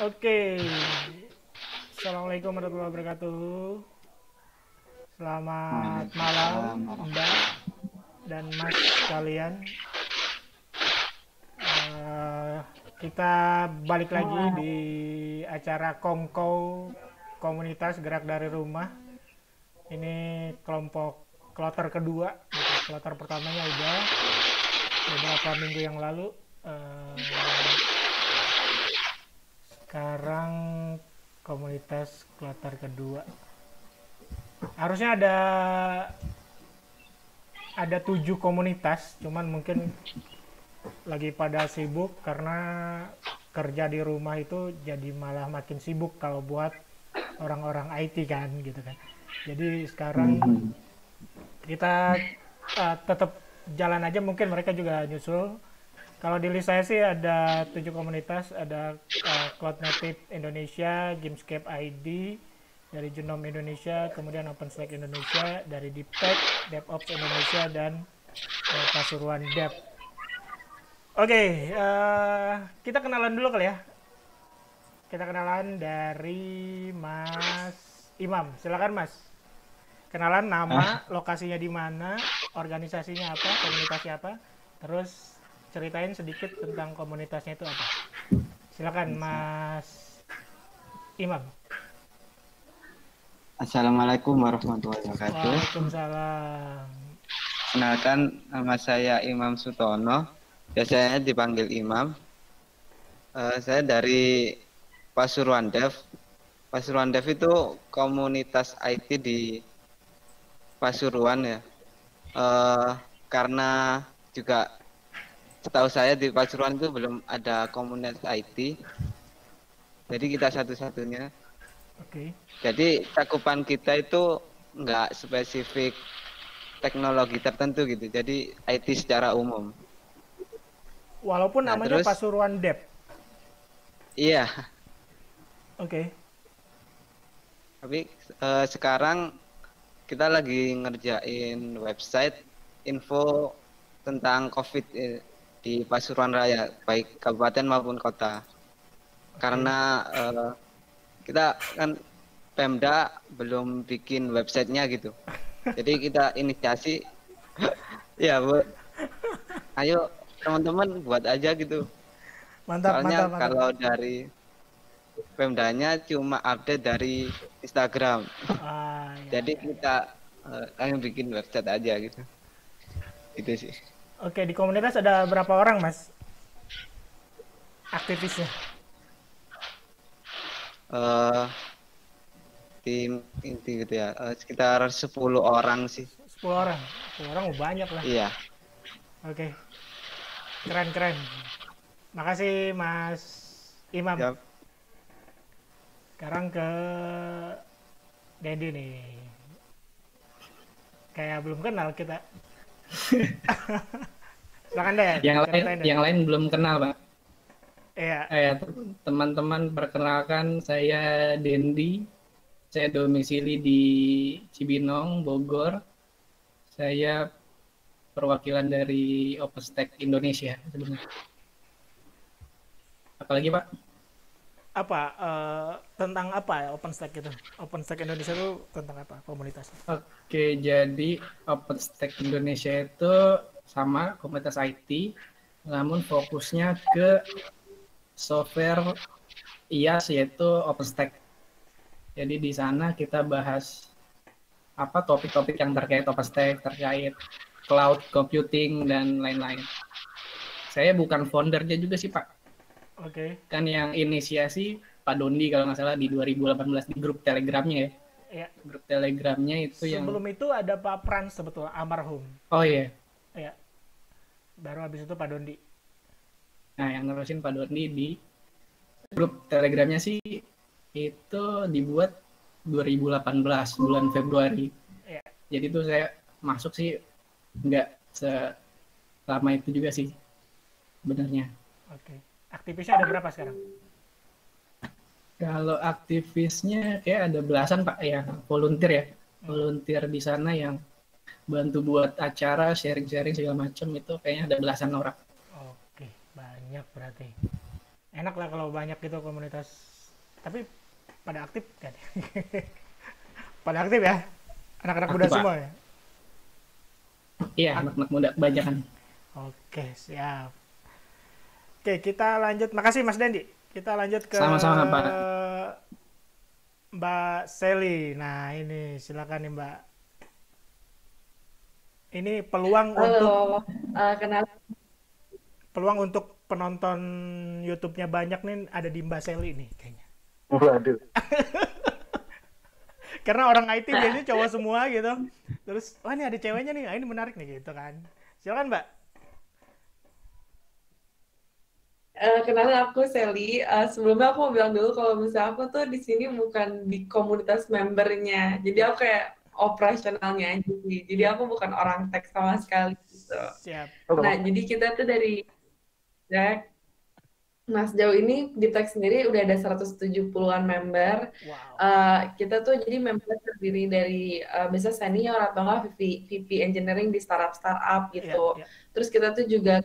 Oke, Assalamualaikum warahmatullahi wabarakatuh. Selamat malam, Waalaikumsalam Mbak warahmatullahi. dan Mas sekalian. Eh, kita balik lagi di acara Kongko Komunitas Gerak dari Rumah. Ini kelompok kloter kedua. Gitu. Kloter pertamanya udah beberapa minggu yang lalu. Sekarang komunitas kloter kedua. Harusnya ada 7 komunitas, cuman mungkin lagi pada sibuk karena kerja di rumah itu jadi malah makin sibuk kalau buat orang-orang IT kan gitu kan. Jadi sekarang Mhm. kita tetap jalan aja, mungkin mereka juga nyusul. Kalau di list saya sih ada 7 komunitas, ada Cloud Native Indonesia, Gamescape ID, dari Genome Indonesia, kemudian OpenStack Indonesia, dari DeepTech, DevOps Indonesia, dan Pasuruan Dev. Oke, kita kenalan dulu kali ya. Kita kenalan dari Mas Imam. Silakan Mas. Kenalan nama, Ah, lokasinya di mana, organisasinya apa, komunitasnya apa, terus ceritain sedikit tentang komunitasnya itu apa. Silakan bisa. Mas Imam. Assalamualaikum warahmatullahi wabarakatuh. Waalaikumsalam. Kenalkan, nama saya Imam Sutono. Biasanya dipanggil Imam. Saya dari Pasuruan Dev. Pasuruan Dev itu komunitas IT di Pasuruan ya. Eh, karena juga setahu saya di Pasuruan itu belum ada komunitas IT. Jadi kita satu-satunya. Oke. Jadi cakupan kita itu nggak spesifik teknologi tertentu gitu. Jadi IT secara umum. Walaupun Nah, namanya terus Pasuruan Dep. iya, Oke. tapi sekarang kita lagi ngerjain website info tentang COVID di Pasuruan Raya, baik kabupaten maupun kota. Oke. Karena kita kan Pemda belum bikin websitenya gitu. Jadi kita inisiasi, ya bu, ayo teman-teman buat aja gitu. Mantap, Soalnya mantap, mantap. kalau dari Pemdanya cuma update dari Instagram. Ah, ya, Jadi ya, ya. kita kami bikin website aja gitu. Itu sih. Oke, di komunitas ada berapa orang, Mas? Aktivisnya? eh Tim inti gitu ya. Sekitar 10 orang sih. 10 orang. 10 orang banyak lah. Iya. Oke. Keren, keren. Makasih, Mas Imam. Siap. Sekarang ke Dendi nih. Kayak belum kenal kita. Silakan deh, Yang lain ceritain deh. yang lain belum kenal, Pak. Iya. Teman-teman, perkenalkan saya Dendi. Saya domisili di Cibinong, Bogor. Saya perwakilan dari OpenStack Indonesia sebenarnya. Apalagi, Pak? Apa tentang apa ya OpenStack itu? OpenStack Indonesia itu tentang apa komunitasnya? Oke, jadi OpenStack Indonesia itu sama komunitas IT, namun fokusnya ke software IaaS yaitu OpenStack. Jadi di sana kita bahas apa topik-topik yang terkait OpenStack, terkait cloud computing dan lain-lain. Saya bukan foundernya juga sih Pak. Oke. Kan yang inisiasi Pak Dondi kalau nggak salah di 2018 di grup Telegramnya ya. Ya. Grup Telegramnya itu yang Sebelum itu ada Pak Frans sebetulnya, almarhum. oh iya. Ya. Baru habis itu Pak Dondi. Nah, yang nerusin Pak Dondi di grup Telegramnya sih itu dibuat 2018 bulan Februari. Ya. Jadi itu saya masuk sih nggak selama itu juga sih sebenarnya. Oke. Aktivisnya ada berapa sekarang? Kalau aktivisnya kayak ada belasan Pak ya, volunteer ya. Hmm. Volunteer di sana yang bantu buat acara, sharing-sharing segala macam itu kayaknya ada belasan orang. Oke, banyak berarti. enak lah kalau banyak gitu komunitas. Tapi pada aktif kan? Pada aktif ya? Anak-anak muda Aktif, Pak. semua ya? Iya, anak-anak muda kebanyakan. Oke, siap. Oke, kita lanjut. Makasih Mas Dendi. Kita lanjut ke Sama-sama, Pak. Mbak Sally. Nah, ini silakan nih Mbak. Ini Halo, kenal. peluang untuk penonton YouTube-nya banyak nih ada di Mbak Sally nih kayaknya. Waduh. Karena orang IT biasanya cowok semua gitu. Terus, wah ini ada ceweknya nih, ini menarik nih gitu kan. Silakan Mbak. Kenalin aku Sally. Sebelumnya aku mau bilang dulu kalau misalnya aku tuh di sini bukan di komunitas membernya. Jadi aku kayak operasionalnya aja sih. Jadi aku bukan orang tech sama sekali gitu. Siap. Nah, jadi kita tuh dari Tech. Nah, sejauh ini di Tech sendiri udah ada 170-an member. Wow. Kita tuh jadi member terdiri dari bisa senior atau enggak VP engineering di startup gitu. Iya, iya. Terus kita tuh juga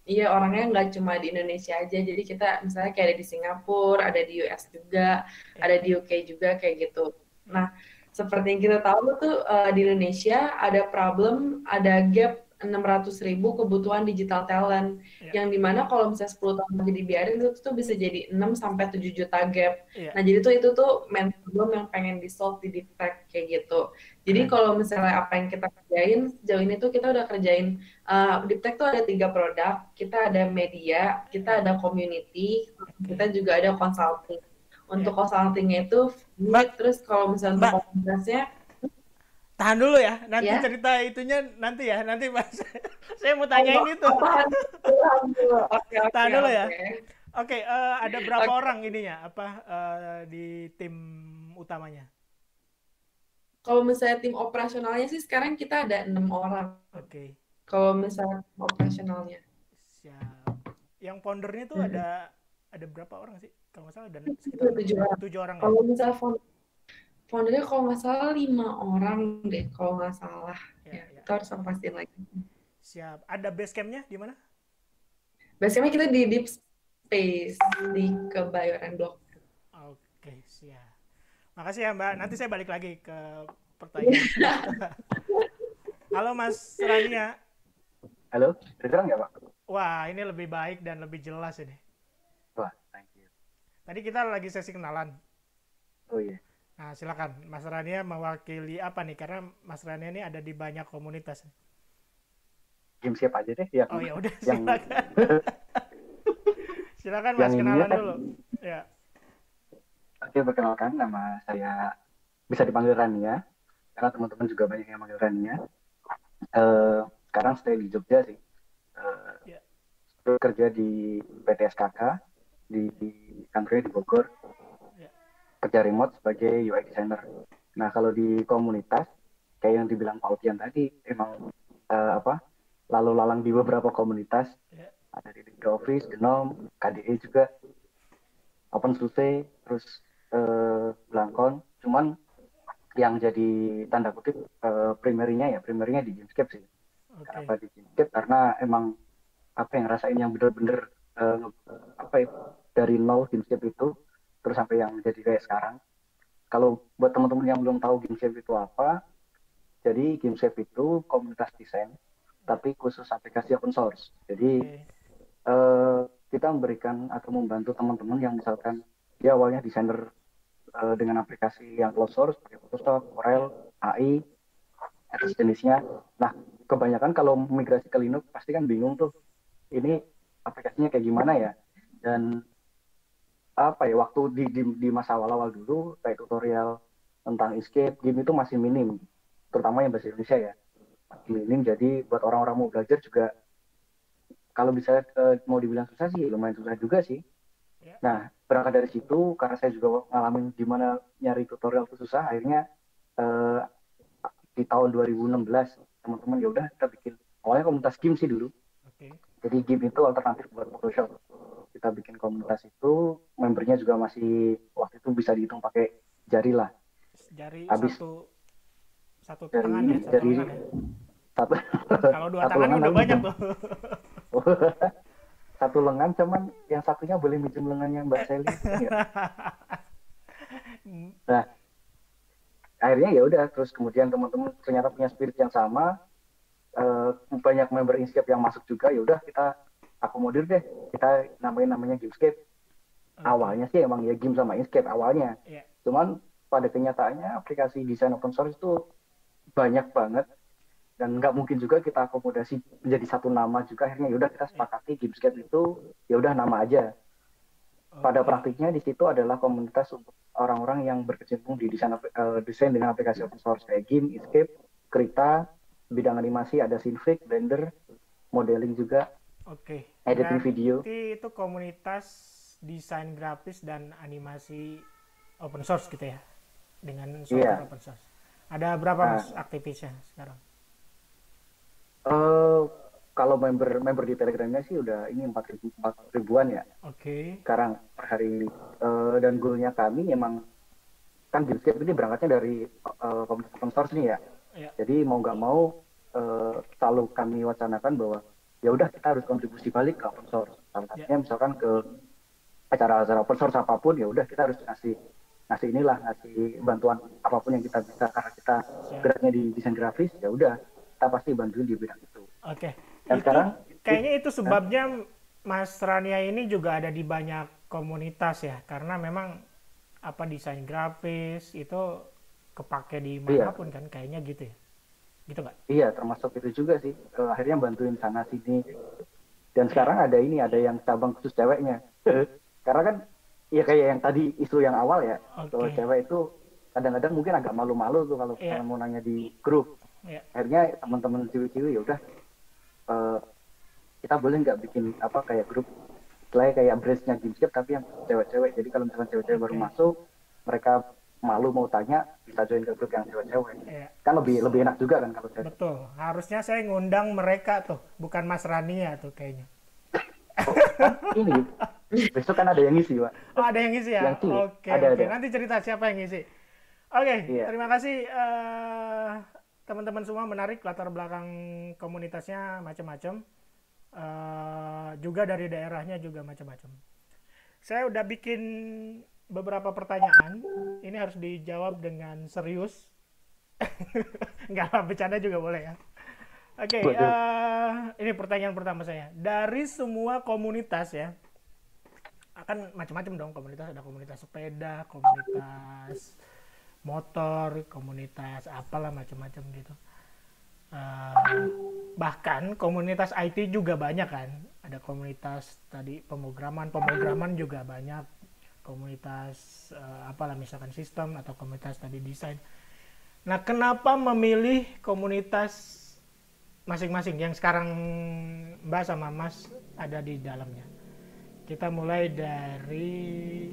iya orangnya nggak cuma di Indonesia aja. Jadi kita misalnya kayak ada di Singapura, ada di US juga, ada di UK juga kayak gitu. Nah, seperti yang kita tahu tuh di Indonesia ada problem, ada gap 600.000 kebutuhan digital talent, yang dimana kalau misalnya 10 tahun lagi dibiarin itu tuh bisa jadi 6-7 juta gap. Nah jadi itu tuh main problem yang pengen di-solve di Deep Tech kayak gitu. Jadi kalau misalnya apa yang kita kerjain sejauh ini tuh kita udah kerjain Deep Tech tuh ada 3 produk, kita ada media, kita ada community, kita juga ada consulting. Untuk consultingnya itu terus kalau misalnya untuk komunitasnya tahan dulu ya, nanti cerita itunya nanti ya, nanti Mas. Saya mau tanyain itu. Tahan dulu ya. Oke, ada berapa orang ininya? Di tim utamanya? Kalau misalnya tim operasionalnya sih sekarang kita ada 6 orang. Oke. Kalau misalnya operasionalnya. Siap. Yang foundernya tuh ada berapa orang sih? Kalau nggak salah ada sekitar 7 orang. Kalau misalnya foundernya kalau nggak salah 5 orang deh, kalau nggak salah. Ya. Kita harus pastiin lagi. Siap. Ada base camp-nya di mana? Base camp-nya kita di Deep Space, di Kebayoran Blok. Oke, siap. Makasih ya Mbak. Nanti saya balik lagi ke pertanyaan. Halo Mas Rania. Halo, kedengeran nggak Pak? Wah, ini lebih baik dan lebih jelas ini. Wah, thank you. Tadi kita lagi sesi kenalan. Oh iya. Nah, silakan Mas Rania mewakili apa nih? Karena Mas Rania ini ada di banyak komunitas. Game siapa aja deh yang. Oh ya udah, silakan. Silakan Mas kenalan dulu. Ya. Oke, perkenalkan nama saya bisa dipanggil Rania karena teman-teman juga banyak yang manggil Rania. Sekarang stay di Jogja sih. Bekerja di PT SKK di kantornya di Bogor. Kerja remote sebagai UI designer. Nah, kalau di komunitas kayak yang dibilang Pak Utian tadi, emang lalu lalang di beberapa komunitas. Ada di Office, Genom, KDE juga, OpenSUSE, terus Blankon. Cuman yang jadi tanda kutip primerinya di Gamescape sih. Kenapa di Gamescape? Karena emang yang rasain yang bener-bener dari nol Gamescape itu terus sampai yang jadi kayak sekarang. Kalau buat teman-teman yang belum tahu Gamescape itu apa, jadi Gamescape itu komunitas desain, tapi khusus aplikasi open source. Jadi kita memberikan atau membantu teman-teman yang misalkan dia awalnya desainer dengan aplikasi yang closed source, seperti Photoshop, Corel, AI, atau sejenisnya. Nah, kebanyakan kalau migrasi ke Linux pasti kan bingung tuh, ini aplikasinya kayak gimana ya? Dan waktu di masa awal-awal dulu kayak tutorial tentang Inkscape game itu masih minim, terutama yang bahasa Indonesia ya, masih minim. Jadi buat orang-orang mau belajar juga kalau bisa mau dibilang susah sih, lumayan susah juga sih. Nah, berangkat dari situ karena saya juga ngalamin gimana nyari tutorial itu susah, akhirnya di tahun 2016 teman-teman ya udah kita bikin awalnya komunitas game sih dulu. Jadi game itu alternatif buat Photoshop. Kita bikin komunitas itu, membernya juga masih waktu itu bisa dihitung pakai jari lah. Jari habis satu tangan ya, jari satu. Kalau 2 tangan udah banyak tuh. satu lengan, cuman yang satunya boleh minjem lengannya Mbak Sally. Ya. Nah, akhirnya ya udah, terus kemudian teman-teman ternyata punya spirit yang sama, banyak member Inkscape yang masuk juga, ya udah kita akomodir deh, kita namanya Gamescape. Awalnya sih emang ya game sama Inkscape awalnya, cuman pada kenyataannya aplikasi desain open source itu banyak banget dan nggak mungkin juga kita akomodasi menjadi satu nama juga. Akhirnya ya udah kita sepakati Gamescape itu ya udah nama aja. Pada praktiknya di situ adalah komunitas untuk orang-orang yang berkecimpung di desain dengan aplikasi open source kayak game, Inkscape, Krita, bidang animasi ada Synfig, Blender, modeling juga, editing video. Itu komunitas desain grafis dan animasi open source gitu ya, dengan software open source. Ada berapa Mas aktivisnya sekarang? Kalau member di Telegramnya sih udah ini 4.000-an ya. Sekarang per hari ini. Dan goalnya kami emang kan Gamescape ini berangkatnya dari komunitas open source nih ya. Jadi mau nggak mau selalu kami wacanakan bahwa ya udah kita harus kontribusi balik ke open source. Salah satunya misalkan ke acara-acara open source apapun, ya udah kita harus ngasih bantuan apapun yang kita bisa, karena kita geraknya di desain grafis, ya udah kita pasti bantuin di bidang itu. Dan sekarang kayaknya itu sebabnya Mas Rania ini juga ada di banyak komunitas ya, karena memang desain grafis itu kepake di manapun kan, kayaknya gitu ya. Gitu nggak? Iya, termasuk itu juga sih. Akhirnya bantuin sana sini. Dan sekarang ada yang cabang khusus ceweknya. Karena kan ya kayak yang tadi isu yang awal ya, kalau cewek itu kadang-kadang mungkin agak malu-malu tuh kalau mau nanya di grup. Akhirnya teman-teman cewek-cewek ya udah, kita boleh nggak bikin kayak grup kayak brace-nya Gamescape tapi yang cewek-cewek. Jadi kalau misalkan cewek-cewek baru masuk, mereka malu mau tanya, bisa join ke grup yang cewek-cewek. Kan lebih enak juga kan kalau cewek. Betul. Harusnya saya ngundang mereka tuh, bukan Mas Rania tuh kayaknya. Ini besok kan ada yang ngisi, Pak. Ada yang ngisi ya? Oke. Nanti cerita siapa yang ngisi. Terima kasih teman-teman semua, menarik latar belakang komunitasnya macam-macam. Juga dari daerahnya juga macam-macam. Saya udah bikin beberapa pertanyaan. Ini harus dijawab dengan serius. Nggak apa, bercanda juga boleh ya. Ini pertanyaan pertama saya. Dari semua komunitas ya, akan macam-macam dong komunitas. Ada komunitas sepeda, komunitas motor, komunitas apalah macam-macam gitu. Bahkan komunitas IT juga banyak kan. Ada komunitas tadi pemrograman juga banyak. Komunitas apalah misalkan sistem, atau komunitas tadi desain. Nah, kenapa memilih komunitas masing-masing yang sekarang Mbak sama Mas ada di dalamnya? Kita mulai dari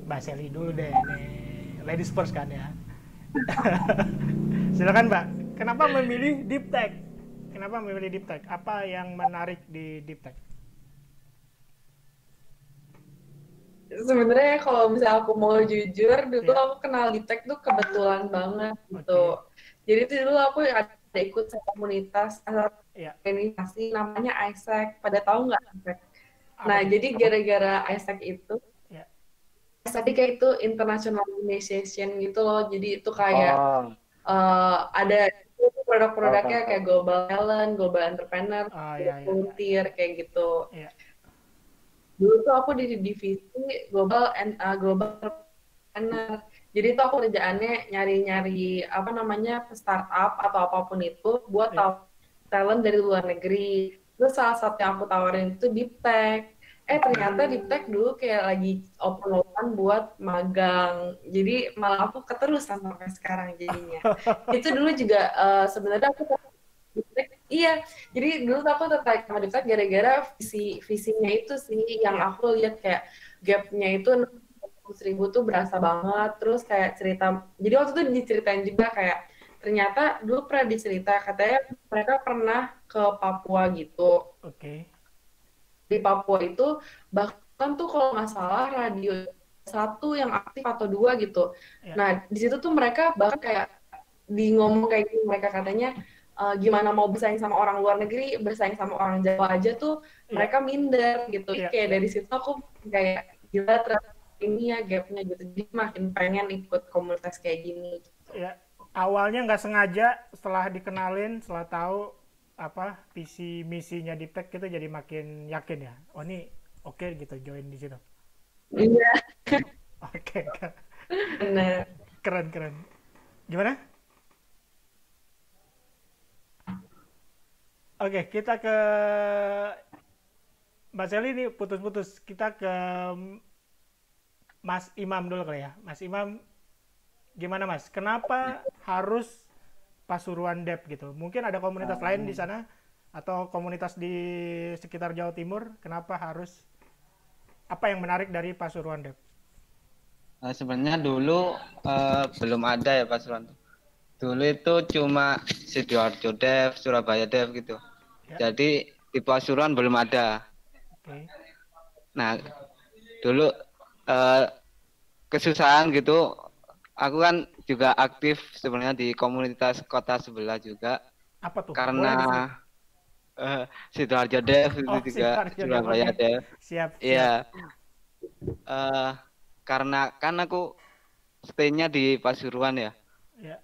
Mbak Sally dulu deh, nih ladies first kan ya. Silakan Mbak, kenapa memilih Deep Tech? Apa yang menarik di Deep Tech? Sebenarnya kalau misalnya aku mau jujur, dulu aku kenal Deep Tech tuh kebetulan banget gitu. Jadi itu dulu aku ada ikut komunitas organisasi namanya ISEC. Pada tahu nggak ISEC? Nah, jadi gara-gara ISEC itu, ISEC itu International Organization gitu loh. Jadi itu kayak ada produk-produknya kayak Global Talent, Global Entrepreneur, Volunteer kayak gitu. Dulu tuh aku di divisi Global Entrepreneur. Jadi itu aku kerjaannya nyari-nyari startup atau apapun itu buat talent dari luar negeri. Terus salah satu yang aku tawarin itu Deep Tech. Ternyata Deep Tech dulu kayak lagi open buat magang. Jadi malah aku keterusan sampai sekarang jadinya. Itu dulu juga sebenarnya aku Deep Tech. Iya, jadi dulu aku tertarik sama Deep Tech gara-gara visinya itu sih yang aku lihat kayak gap-nya itu 100.000 tuh berasa banget. Terus kayak cerita, jadi waktu itu diceritain juga kayak ternyata dulu pernah dicerita katanya mereka pernah ke Papua gitu. Di Papua itu bahkan tuh kalau nggak salah radio 1 yang aktif atau 2 gitu. Nah di situ tuh mereka bahkan kayak ngomong kayak gini, mereka katanya gimana mau bersaing sama orang luar negeri, bersaing sama orang Jawa aja tuh mereka minder gitu. Kayak dari situ aku kayak gila ternyata ini ya gapnya gitu. Jadi makin pengen ikut komunitas kayak gini. Ya, awalnya nggak sengaja, setelah dikenalin, setelah tahu apa visi misinya Deeptech gitu jadi makin yakin ya. Oh ini oke gitu join di situ. Iya. Oke. Benar. Keren. Gimana? Oke, kita ke Mbak Seli ini putus-putus. Kita ke Mas Imam dulu kali ya. Mas Imam, gimana Mas? Kenapa harus Pasuruan Dev gitu? Mungkin ada komunitas lain di sana atau komunitas di sekitar Jawa Timur. Kenapa harus? Apa yang menarik dari Pasuruan Dev? Sebenarnya dulu belum ada ya Pasuruan. Dulu itu cuma Sidoarjo Dev, Surabaya Dev gitu. Ya. Jadi di Pasuruan belum ada. Okay. Nah, dulu kesusahan gitu. Aku kan juga aktif sebenarnya di komunitas kota sebelah juga. Apa tuh? Karena Sidoarjo Dev itu juga Surabaya Dev. Siap. Iya. Karena kan aku stay-nya di Pasuruan ya. Ya.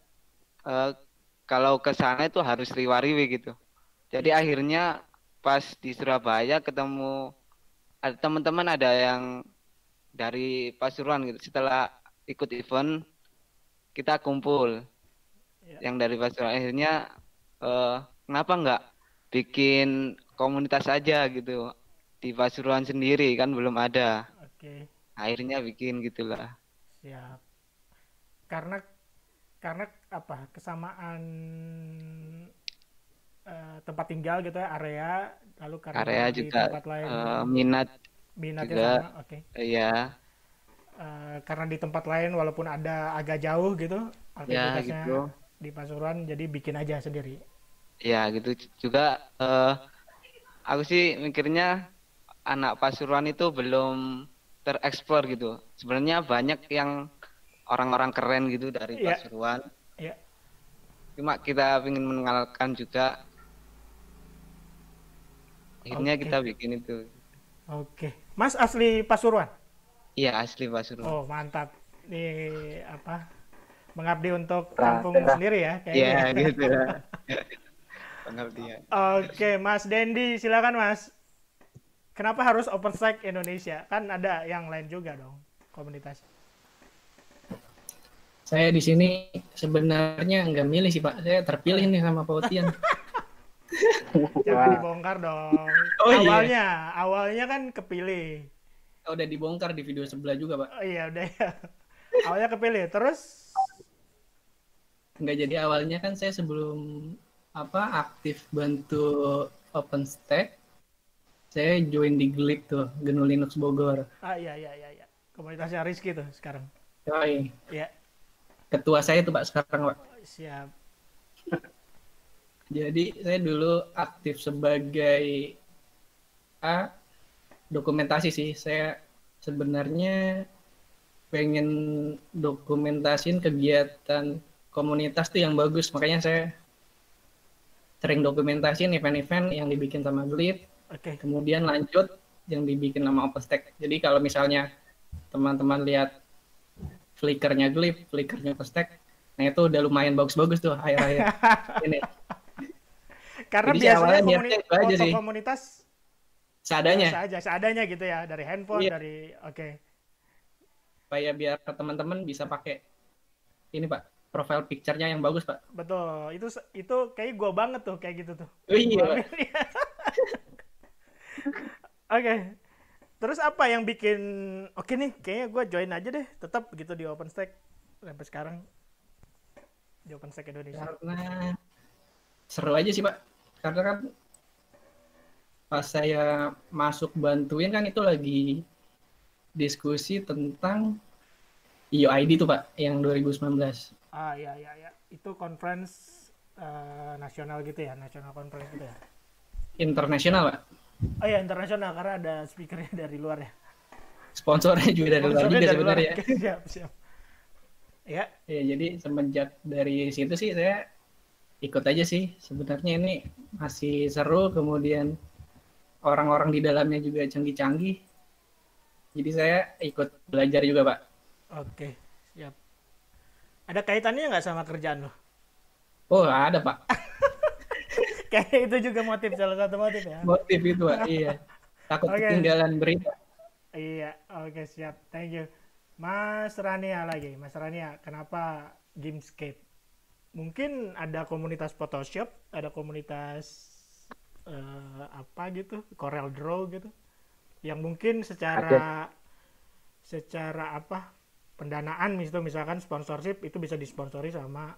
Kalau ke sana itu harus riwa-riwi gitu. Jadi akhirnya pas di Surabaya ketemu ada teman-teman ada yang dari Pasuruan gitu. Setelah ikut event kita kumpul. Yang dari Pasuruan akhirnya kenapa nggak bikin komunitas aja gitu di Pasuruan sendiri kan belum ada. Oke. Akhirnya bikin gitulah. Siap. Karena apa kesamaan tempat tinggal gitu ya, area lalu karena area di juga tempat lain minatnya juga, sama. Oke. Iya. Karena di tempat lain walaupun ada agak jauh gitu aktivitasnya gitu. Di Pasuruan jadi bikin aja sendiri. Ya gitu juga. Aku sih mikirnya anak Pasuruan itu belum tereksplor gitu. Sebenarnya banyak yang orang-orang keren gitu dari Pasuruan. Iya. Cuma kita ingin mengenalkan juga. Akhirnya kita bikin itu. Oke. Mas asli Pasuruan? Iya, asli Pasuruan. Oh, mantap. Ini apa? Mengabdi untuk kampung sendiri ya kayaknya. Iya, gitu. Pengabdian. Oke, Mas Dendi, silakan Mas. Kenapa harus OpenStack Indonesia? Kan ada yang lain juga dong komunitas. Saya di sini sebenarnya nggak milih sih Pak. Saya terpilih nih sama Pak Utian. Jangan dibongkar dong. Oh, awalnya kan kepilih. Oh, udah dibongkar di video sebelah juga Pak. Oh iya udah ya. Awalnya kepilih, terus? Nggak, jadi awalnya kan saya sebelum aktif bantu OpenStack, saya join di GLIB tuh, GNU Linux Bogor. Iya. Komunitasnya Rizky tuh sekarang. Yoi. Iya. Ketua saya tuh Pak sekarang Pak. Siap. Jadi saya dulu aktif sebagai dokumentasi sih. Saya sebenarnya pengen dokumentasin kegiatan komunitas tuh yang bagus. Makanya saya sering dokumentasiin event-event yang dibikin sama GLIB. Oke. Kemudian lanjut yang dibikin sama OpenStack. Jadi kalau misalnya teman-teman lihat Flickr-nya GLIB, Flickr-nya OpenStack, nah itu udah lumayan bagus-bagus tuh akhir-akhir ini. Karena jadi biasanya foto komunitas seadanya gitu ya, dari handphone, dari supaya biar teman-teman bisa pakai ini Pak, profile picture-nya yang bagus Pak. Betul, itu kayak gue banget tuh kayak gitu tuh. Oh, iya. Oke. Terus apa yang bikin oke nih, kayaknya gue join aja deh, tetap gitu di OpenStack sampai sekarang di OpenStack Indonesia. Karena seru aja sih Pak. Karena kan pas saya masuk bantuin kan itu lagi diskusi tentang IOID tuh Pak, yang 2019. Iya. Itu conference nasional gitu ya, nasional conference gitu ya. Internasional Pak. Oh ya, internasional karena ada speakernya dari luar ya. Sponsornya juga dari luar juga sebenarnya. Siap. Ya. Ya, jadi semenjak dari situ sih saya ikut aja sih. Sebenarnya ini masih seru, kemudian orang-orang di dalamnya juga canggih-canggih. Jadi saya ikut belajar juga, Pak. Oke, siap. Ada kaitannya nggak sama kerjaan lo? Oh, ada, Pak. Kayak itu juga salah satu motif ya. Motif itu, Pak. Iya. Takut Oke. ketinggalan berita. Iya, oke siap. Thank you. Mas Rania lagi. Mas Rania, kenapa Gamescape? Mungkin ada komunitas Photoshop, ada komunitas apa gitu, Corel Draw gitu, yang mungkin secara apa pendanaan misalkan sponsorship itu bisa disponsori sama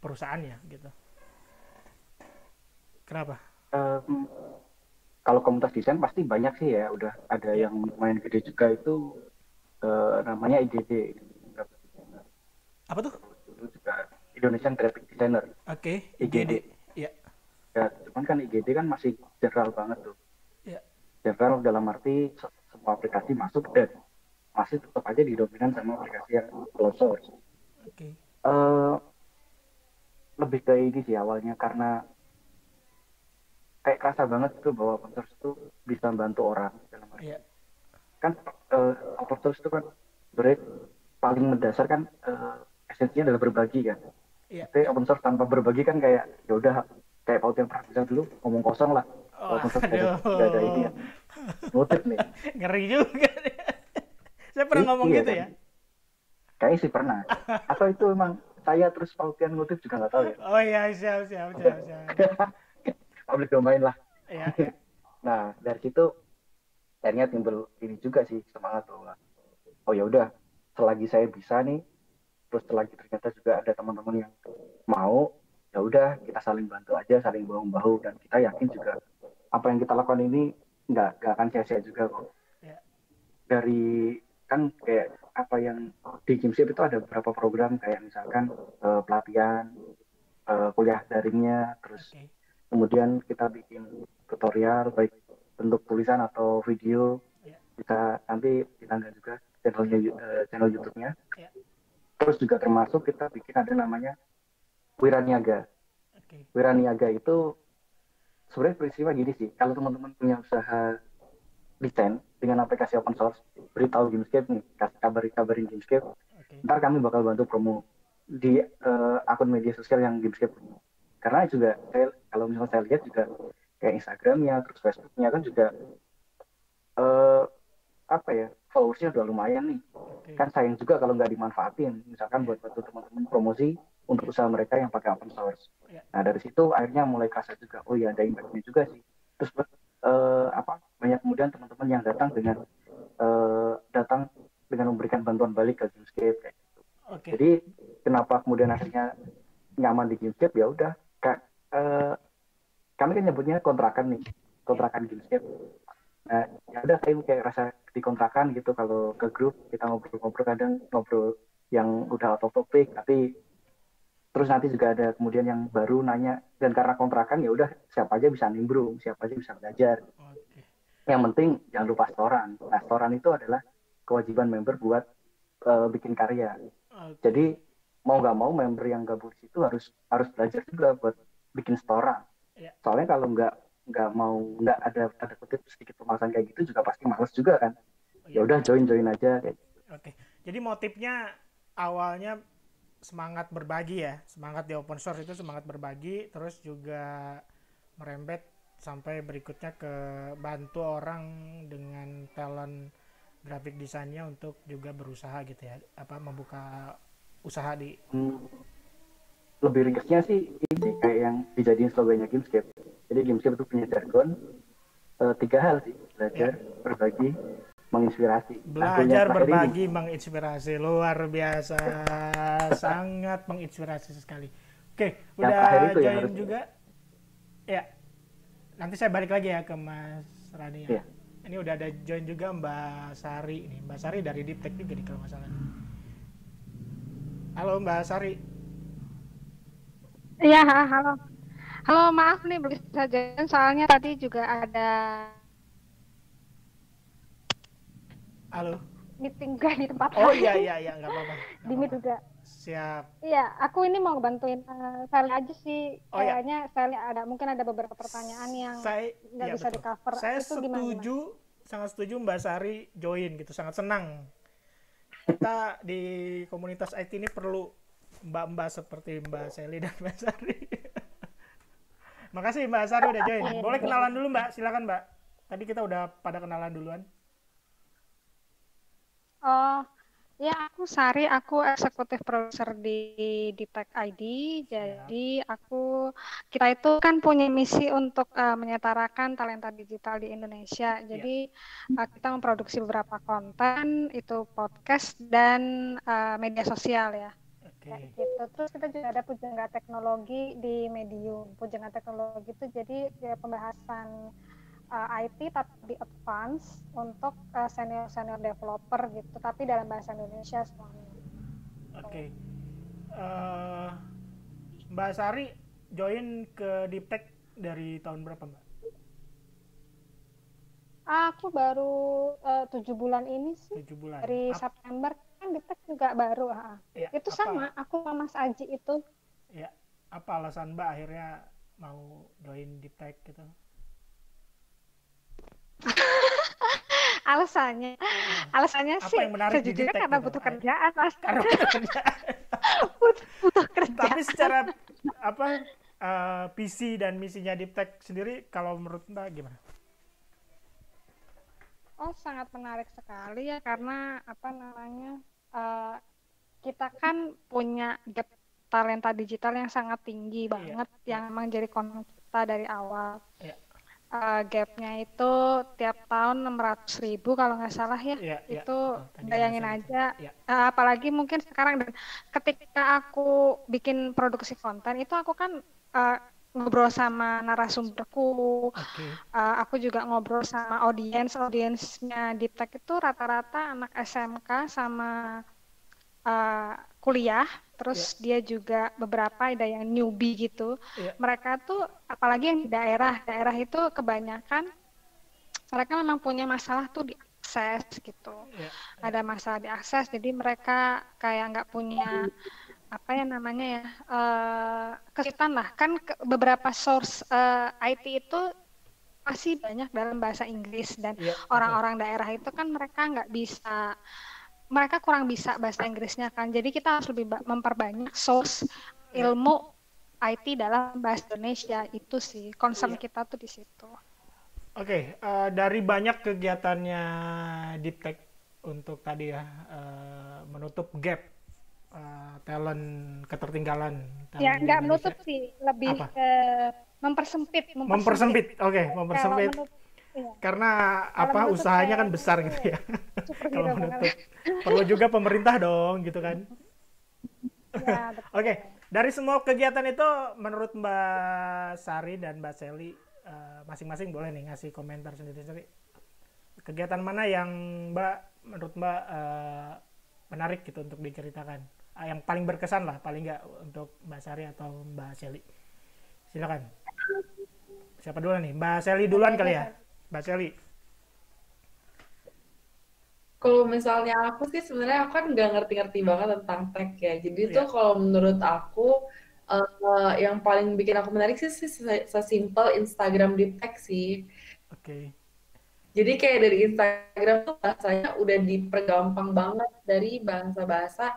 perusahaannya gitu. Kenapa? Kalau komunitas desain pasti banyak sih ya, udah ada yang main gede juga itu namanya IGD. Apa tuh? Itu juga Indonesian Graphic Designer. Oke, IGD. Iya. Ya, cuman kan IGD kan masih general banget tuh. Iya. General dalam arti semua aplikasi masuk dan masih tetap aja didominan sama aplikasi yang closed source. Oke. Lebih ke ini sih awalnya karena kayak kerasa banget tuh bahwa open source itu bisa membantu orang dalam arti. Iya. Kan open source itu kan sebenarnya paling mendasar kan esensinya adalah berbagi kan. Iya. Tapi open source tanpa berbagi kan kayak ya udah kayak Paut yang pernah bilang dulu ngomong kosong lah. Open source gak ada ini ya. Motif nih. Ngeri juga. Saya pernah ngomong gitu kan? ya. Kayaknya sih pernah. Atau itu emang saya terus Pautian motif juga nggak tahu ya. Oh iya, siap. Public domain lah. Iya. Nah dari situ akhirnya timbul ini juga sih semangat bahwa oh ya udah selagi saya bisa nih, terus selagi ternyata juga ada teman-teman yang mau, ya udah kita saling bantu aja, saling bahu-bahu, dan kita yakin juga apa yang kita lakukan ini nggak akan sia-sia juga kok. Ya. Dari kan kayak apa yang di Gamescape itu ada beberapa program kayak misalkan pelatihan, kuliah daringnya, terus kemudian kita bikin tutorial baik bentuk tulisan atau video, kita nanti ditanggal juga channel YouTube-nya. Terus juga termasuk kita bikin ada namanya Wiraniaga. Wiraniaga itu sebenarnya peristiwa gini sih, kalau teman-teman punya usaha desain dengan aplikasi open source, beritahu Gamescape nih, kabarin Gamescape, ntar kami bakal bantu promo di akun media sosial yang Gamescape punya. Karena juga kalau misalnya saya lihat juga kayak Instagramnya, terus Facebooknya kan juga apa ya, followersnya udah lumayan nih. Kan sayang juga kalau nggak dimanfaatin, misalkan buat bantu teman-teman promosi untuk usaha mereka yang pakai open source. Nah dari situ akhirnya mulai kerasa juga, oh iya ada impact-nya juga sih. Terus banyak kemudian teman-teman yang datang dengan memberikan bantuan balik ke Gamescape kayak gitu. Jadi kenapa kemudian akhirnya nyaman di Gamescape, ya udah kami kan nyebutnya kontrakan Gamescape. Nah, ya udah kayak rasa dikontrakan gitu, kalau ke grup kita ngobrol-ngobrol, kadang ngobrol yang udah out of topic, tapi terus nanti juga ada kemudian yang baru nanya, dan karena kontrakan ya udah siapa aja bisa nimbrung, siapa aja bisa belajar. Yang penting jangan lupa setoran. Nah, setoran itu adalah kewajiban member buat bikin karya. Jadi mau nggak mau member yang gabung di situ harus belajar juga buat bikin setoran. Soalnya kalau nggak ada tanda kutip sedikit pemaksaan kayak gitu juga pasti males juga kan. Ya udah join aja kayak gitu. Jadi motifnya awalnya semangat berbagi ya, semangat di open source itu semangat berbagi, terus juga merembet sampai berikutnya ke bantu orang dengan talent graphic desainnya untuk juga berusaha gitu ya, membuka usaha di lebih ringkasnya sih ini kayak yang dijadiin slogannya Gamescape. Jadi Gamescape itu punya jargon 3 hal sih: belajar, berbagi, menginspirasi. Belajar, berbagi, menginspirasi. Luar biasa. Sangat menginspirasi sekali. Oke, udah join juga? Ya. Nanti saya balik lagi ya ke Mas Rania. Ini udah ada join juga Mbak Sari. Ini Mbak Sari dari Deep Tech juga nih kalau nggak salah. Halo Mbak Sari. Iya, halo. Halo, maaf nih belum bisa join, soalnya tadi juga ada halo meeting juga di tempat lain. Oh iya, nggak apa-apa. Di meet juga. Siap. Iya, aku ini mau bantuin Sally aja sih. Oh ya, Kayaknya Sally mungkin ada beberapa pertanyaan yang saya nggak ya bisa betul. di-cover. Saya Itu gimana? sangat setuju Mbak Sari join gitu. Sangat senang. Kita di komunitas IT ini perlu mbak-mbak seperti Mbak Sally dan Mbak Sari. Makasih Mbak Sari udah join. Iya, Boleh kenalan dulu Mbak, silakan Mbak. Tadi kita udah pada kenalan duluan. Oh, ya aku Sari, aku eksekutif produser di Tech ID. Siap. Jadi kita itu kan punya misi untuk menyetarakan talenta digital di Indonesia. Jadi kita memproduksi beberapa konten, itu podcast dan media sosial ya. Oke. Gitu. Terus kita juga ada Pujangga Teknologi di Medium. Pujangga Teknologi itu jadi pembahasan IT tapi advance untuk senior developer gitu, tapi dalam bahasa Indonesia semuanya. Oke. Mbak Sari join ke Deep Tech dari tahun berapa Mbak? Aku baru 7 bulan ini sih. 7 bulan. Dari September kan Deep Tech juga baru. Ya, itu sama, aku sama Mas Aji itu. Ya, apa alasan Mbak akhirnya mau join Deep Tech gitu? Alasannya apa sih yang menarik di sejujurnya Deep Tech karena gitu? butuh kerjaan, Mas. Karena butuh kerjaan. butuh kerjaan. Tapi secara visi dan misinya Deep Tech sendiri kalau menurut Mbak gimana? Oh, sangat menarik sekali ya, karena kita kan punya gap talenta digital yang sangat tinggi banget, yang memang jadi concern kita dari awal. Gapnya itu tiap tahun 600.000 kalau nggak salah ya. Itu bayangin aja. Apalagi mungkin sekarang, dan ketika aku bikin produksi konten itu aku kan ngobrol sama narasumberku, aku juga ngobrol sama audiensnya Deep Tech itu rata-rata anak SMK sama kuliah, terus dia juga beberapa ada yang newbie gitu. Mereka tuh apalagi yang di daerah itu kebanyakan mereka memang punya masalah tuh di akses gitu. Ada masalah di akses, jadi mereka kayak nggak punya kesulitan lah. Kan beberapa source IT itu masih banyak dalam bahasa Inggris, dan orang-orang daerah itu kan mereka kurang bisa bahasa Inggrisnya kan. Jadi kita harus lebih memperbanyak source ilmu IT dalam bahasa Indonesia. Itu sih concern kita tuh di situ. Oke, dari banyak kegiatannya Deep Tech untuk tadi ya menutup gap talent ketertinggalan. Ya, nggak menutup sih, lebih ke mempersempit. Oke, mempersempit. Karena usahanya kan besar gitu ya. Kalau menutup perlu juga pemerintah dong gitu kan. Oke, dari semua kegiatan itu menurut Mbak Sari dan Mbak Sally masing-masing boleh nih ngasih komentar sendiri-sendiri. Kegiatan mana yang menurut Mbak menarik gitu untuk diceritakan? Yang paling berkesan lah, paling nggak untuk Mbak Sari atau Mbak Sally. Silakan. Siapa duluan nih? Mbak Sally duluan kali ya. Mbak Sally. Kalau misalnya aku sih sebenarnya aku kan nggak ngerti-ngerti banget tentang tech ya. Jadi tuh kalau menurut aku yang paling bikin aku menarik sih sesimpel Instagram Deep Tech sih. Oke. Jadi kayak dari Instagram tuh bahasanya udah dipergampang banget dari bahasa-bahasa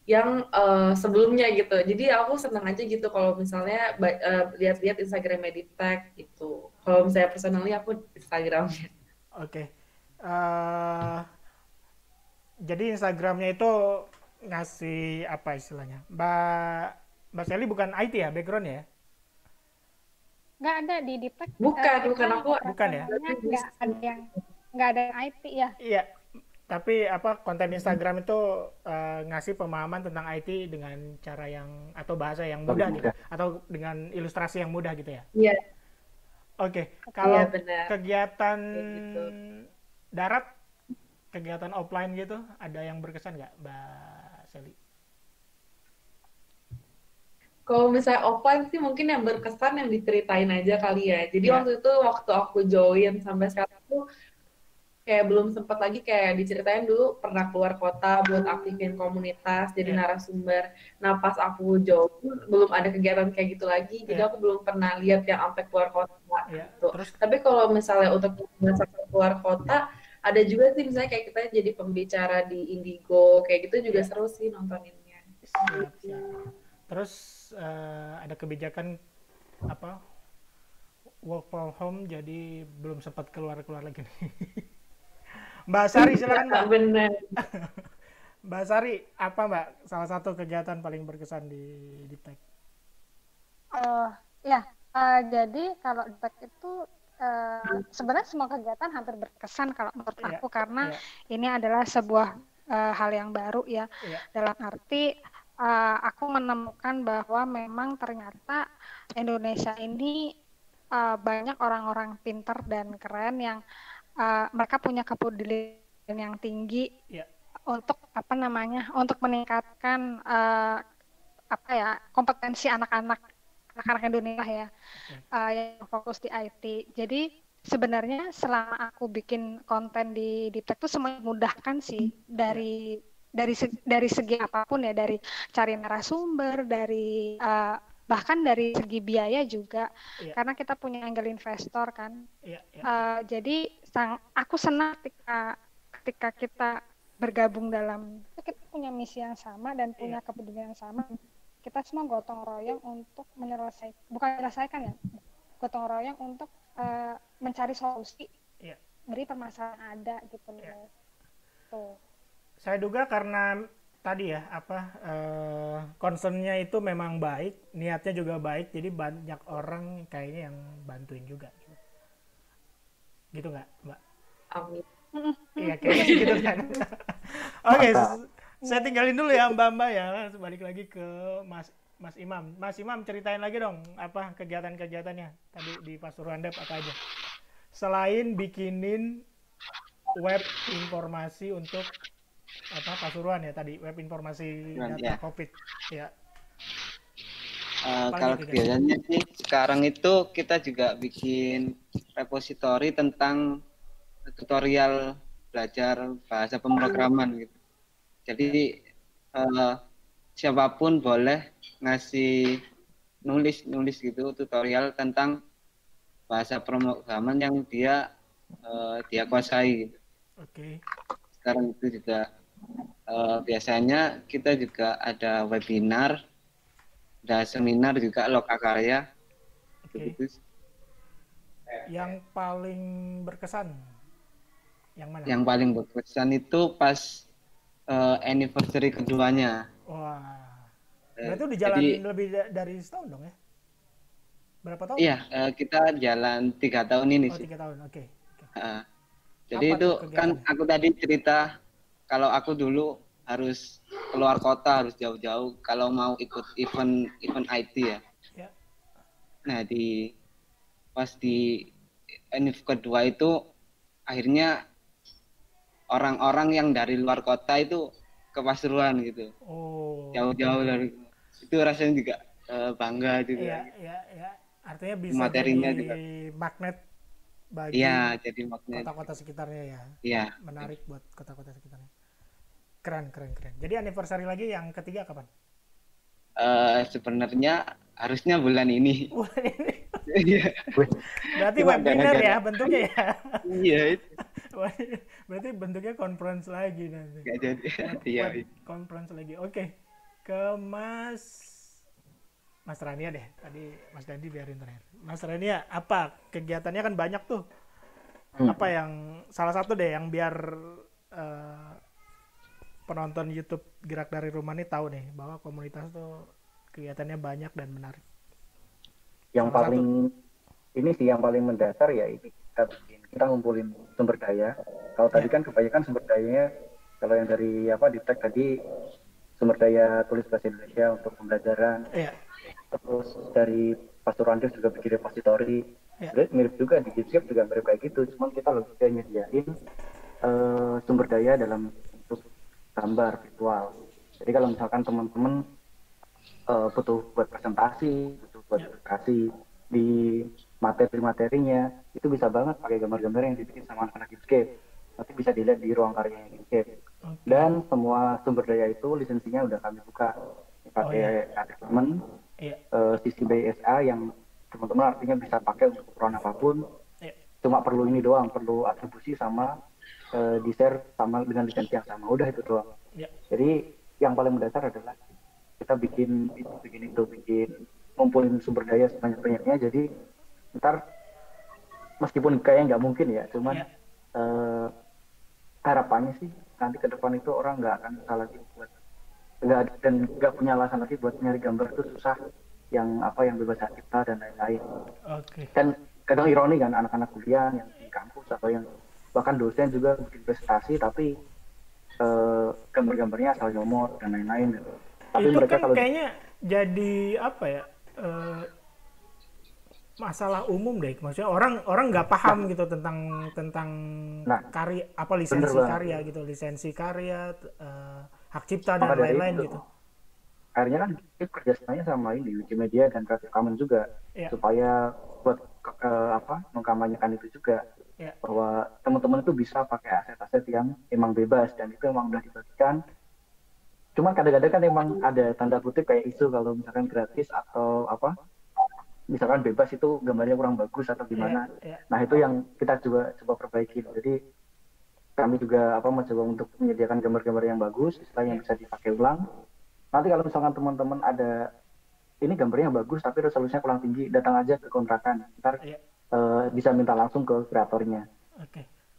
yang sebelumnya gitu. Jadi aku senang aja gitu kalau misalnya lihat-lihat Instagramnya Deep Tech gitu. Kalau misalnya personally aku Instagramnya. Oke. Jadi Instagramnya itu ngasih apa istilahnya? Mbak Sally bukan IT ya background ya? Nggak ada di Deep Tech. Bukan aku. Bukan ya? Nggak ada yang IT ya. Iya. Tapi konten Instagram itu ngasih pemahaman tentang IT dengan cara yang atau bahasa yang mudah gitu, atau dengan ilustrasi yang mudah gitu ya? Iya. Oke. Kalau benar. kegiatan darat, kegiatan offline gitu, ada yang berkesan nggak, Mbak Sally? Kalau misalnya offline sih mungkin yang berkesan yang diceritain aja kali ya. Jadi waktu itu waktu aku join sampai sekarang tuh kayak belum sempat lagi kayak diceritain dulu pernah keluar kota buat aktifin komunitas jadi narasumber. Nah pas aku jauh belum ada kegiatan kayak gitu lagi, jadi aku belum pernah lihat yang sampai keluar kota gitu. Terus, Tapi kalau misalnya untuk keluar kota, ada juga sih misalnya kayak kita jadi pembicara di Indigo kayak gitu juga seru sih nontoninnya. siap. Terus ada kebijakan apa work from home, jadi belum sempat keluar lagi nih. Mbak Sari silakan Mbak. Bener. Mbak Sari, apa Mbak salah satu kegiatan paling berkesan di Diptek? Jadi kalau Diptek itu sebenarnya semua kegiatan hampir berkesan kalau menurut aku karena ini adalah sebuah hal yang baru ya. Dalam arti aku menemukan bahwa memang ternyata Indonesia ini banyak orang-orang pintar dan keren yang mereka punya kepedulian yang tinggi untuk untuk meningkatkan kompetensi anak-anak Indonesia ya yang fokus di IT. Jadi sebenarnya selama aku bikin konten di Diptek itu semuanya mudahkan sih dari segi apapun ya, dari cari narasumber, dari bahkan dari segi biaya juga karena kita punya angel investor kan. Jadi aku senang ketika kita bergabung dalam, kita punya misi yang sama dan punya kepedulian yang sama. Kita semua gotong royong untuk gotong royong untuk mencari solusi dari permasalahan ada gitu loh. Tuh. Saya duga karena tadi ya concernnya itu memang baik, niatnya juga baik, jadi banyak orang kayaknya yang bantuin juga gitu nggak Mbak? Amin. Iya kayaknya sih gitu kan. Oke, saya tinggalin dulu ya Mbak ya, balik lagi ke Mas Imam. Mas Imam ceritain lagi dong apa kegiatan-kegiatannya tadi di Pasuruan Dep apa aja selain bikinin web informasi untuk Pasuruan ya tadi, web informasi data COVID ya. Kalau kegiatannya sih sekarang itu kita juga bikin repositori tentang tutorial belajar bahasa pemrograman gitu. Jadi siapapun boleh ngasih nulis gitu tutorial tentang bahasa pemrograman yang dia kuasai gitu. Oke. Sekarang itu juga biasanya kita juga ada webinar, ada seminar juga lokakarya. Gitu. Yang paling berkesan yang mana? Yang paling berkesan itu pas anniversary keduanya. Wah. Berarti udah jalan lebih dari setahun dong ya? Berapa tahun? Iya, kita jalan 3 tahun ini sih. 3 tahun, oke. Jadi itu kan aku tadi cerita kalau aku dulu harus keluar kota, harus jauh-jauh kalau mau ikut event IT ya. Nah pas di anniv kedua itu akhirnya orang-orang yang dari luar kota itu ke Pasuruan gitu. Jauh-jauh dari itu rasanya juga bangga juga. Iya. Artinya bisa materinya jadi juga magnet bagi jadi magnet kota-kota sekitarnya ya. Iya. Menarik buat kota-kota sekitarnya. Keren. Jadi anniversary lagi yang ketiga kapan? Sebenarnya harusnya bulan ini. Berarti webinar ya bentuknya ya. Iya itu. Berarti bentuknya conference lagi nanti. Nggak jadi. Iya. Conference lagi. Oke. Ke Mas Rania deh. Tadi Mas Dandi biarin terakhir. Mas Rania, apa kegiatannya kan banyak tuh. Apa yang salah satu deh yang biar penonton YouTube Gerak Dari Rumah nih tahu nih bahwa komunitas tuh kegiatannya banyak dan menarik. Yang salah paling satu. Ini sih yang paling mendasar ya ini kita ngumpulin sumber daya. Kalau tadi kan kebanyakan sumber dayanya kalau yang dari Diptek tadi sumber daya tulis bahasa Indonesia untuk pembelajaran. Terus dari Pasuruan Dep juga bikin repository. Mirip juga di GitHub juga mirip kayak gitu. Cuma kita lebih kayak nyediain sumber daya dalam bentuk gambar virtual. Jadi kalau misalkan teman-teman butuh buat presentasi, butuh buat edukasi di materi-materinya, itu bisa banget pakai gambar-gambar yang dibikin sama anak-anak Inkscape. nanti bisa dilihat di ruang karya Gamescape. Dan semua sumber daya itu lisensinya udah kami buka pakai attachment sisi BSA yang teman-teman artinya bisa pakai untuk keperluan apapun. Cuma perlu ini doang, perlu atribusi sama di-share sama dengan lisensi yang sama, udah itu doang. Jadi yang paling mendasar adalah kita bikin ngumpulin sumber daya sebanyak-banyaknya, jadi ntar meskipun kayaknya nggak mungkin ya, cuman harapannya sih nanti ke depan itu orang nggak akan susah lagi buat nggak punya alasan lagi buat nyari gambar itu susah, yang bebas hak cipta dan lain-lain. Kan kadang ironi kan, anak-anak kuliah yang di kampus atau yang bahkan dosen juga bikin prestasi tapi gambar-gambarnya asal nyomot dan lain-lain. Tapi itu mereka kan kayaknya jadi apa ya, masalah umum deh, maksudnya orang nggak paham gitu tentang karya, apa lisensi karya gitu, lisensi karya, hak cipta dan lain-lain gitu. Akhirnya kan kita kerjasamanya sama ini Wikimedia dan Creative Commons juga, supaya buat mengkampanyekan itu juga, bahwa teman-teman itu bisa pakai aset-aset yang emang bebas dan itu emang udah dibagikan. Cuman kadang-kadang kan emang ada tanda kutip kayak isu kalau misalkan gratis atau misalkan bebas itu gambarnya kurang bagus atau gimana. Nah itu yang kita juga coba perbaiki. Jadi kami juga mencoba untuk menyediakan gambar-gambar yang bagus, istilahnya yang bisa dipakai ulang. Nanti kalau misalkan teman-teman ada ini gambarnya bagus tapi resolusinya kurang tinggi, datang aja ke kontrakan. Ntar bisa minta langsung ke kreatornya.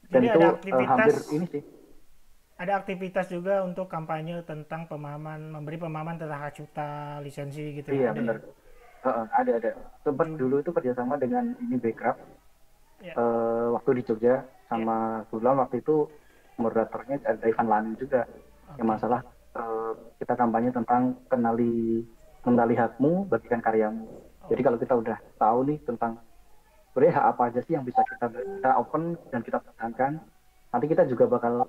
Dan jadi itu ada hampir ini sih. Ada aktivitas juga untuk kampanye tentang memberi pemahaman tentang hak cipta, lisensi gitu. Iya benar. Ada. Sempat dulu itu kerjasama dengan ini Backcraft. Waktu di Jogja sama Sulam, waktu itu moderatornya ada Ivan Lani juga. Yang masalah kita kampanye tentang kenali hakmu, bagikan karyamu. Jadi kalau kita udah tahu nih tentang sebenarnya hak apa aja sih yang bisa kita open dan kita pertahankan, nanti kita juga bakal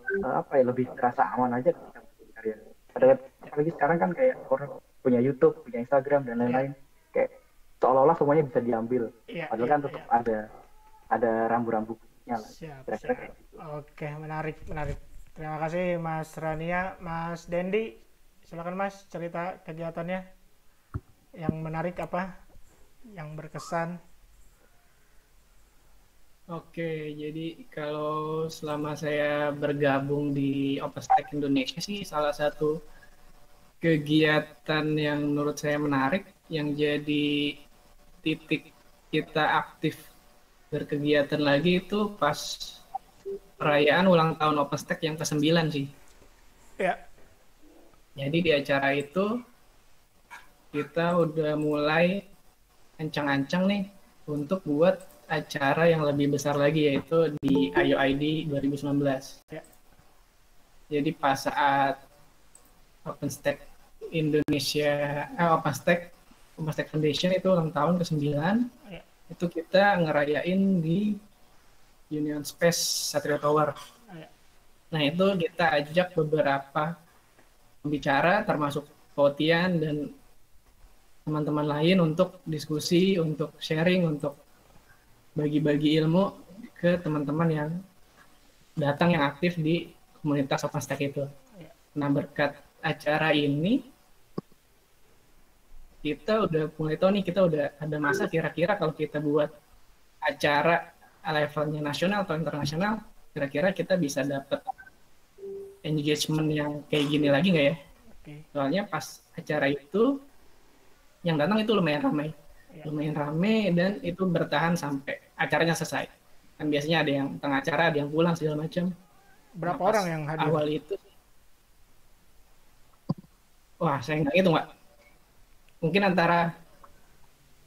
lebih terasa aman aja ketika bikin karya. Apalagi sekarang kan kayak orang punya YouTube, punya Instagram dan lain-lain, kayak seolah-olah semuanya bisa diambil. Padahal kan tetap ada rambu-rambunya lah. Kira-kira. Oke, menarik. Terima kasih Mas Rania. Mas Dendi, silakan Mas cerita kegiatannya yang menarik yang berkesan. Oke, jadi kalau selama saya bergabung di OpenStack Indonesia sih, salah satu kegiatan yang menurut saya menarik, yang jadi titik kita aktif berkegiatan lagi itu pas perayaan ulang tahun OpenStack yang ke-9 sih. Jadi di acara itu kita udah mulai ancang-ancang nih untuk buat acara yang lebih besar lagi, yaitu di IOID 2019. Jadi pas saat OpenStack Indonesia, OpenStack Foundation itu ulang tahun ke-9, itu kita ngerayain di Union Space Satrio Tower. Nah itu kita ajak beberapa pembicara, termasuk Potian dan teman-teman lain untuk diskusi, untuk sharing, untuk bagi-bagi ilmu ke teman-teman yang datang, yang aktif di komunitas OpenStack itu. Nah berkat acara ini kita udah mulai tahu nih, kita udah ada masa kira-kira kalau kita buat acara levelnya nasional atau internasional, kira-kira kita bisa dapat engagement yang kayak gini lagi nggak ya? Soalnya pas acara itu yang datang itu lumayan ramai dan itu bertahan sampai acaranya selesai. Kan biasanya ada yang tengah acara, ada yang pulang segala macam. Berapa orang yang hadir? Awal itu, wah saya nggak ngitung Pak. Mungkin antara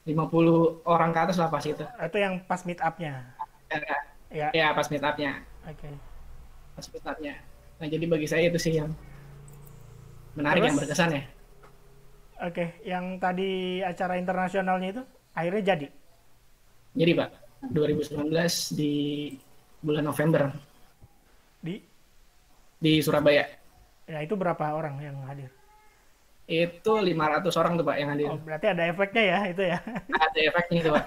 50 orang ke atas lah pas itu. Itu yang pas meet up-nya? Ya pas meet up-nya. Pas meet up-nya. Nah jadi bagi saya itu sih yang menarik. Terus, yang berkesan ya. Yang tadi acara internasionalnya itu akhirnya jadi? Jadi Pak, 2019 di bulan November. Di Surabaya. Ya itu berapa orang yang hadir? Itu 500 orang tuh Pak yang hadir. Oh, berarti ada efeknya ya itu ya? Ada efeknya itu Pak.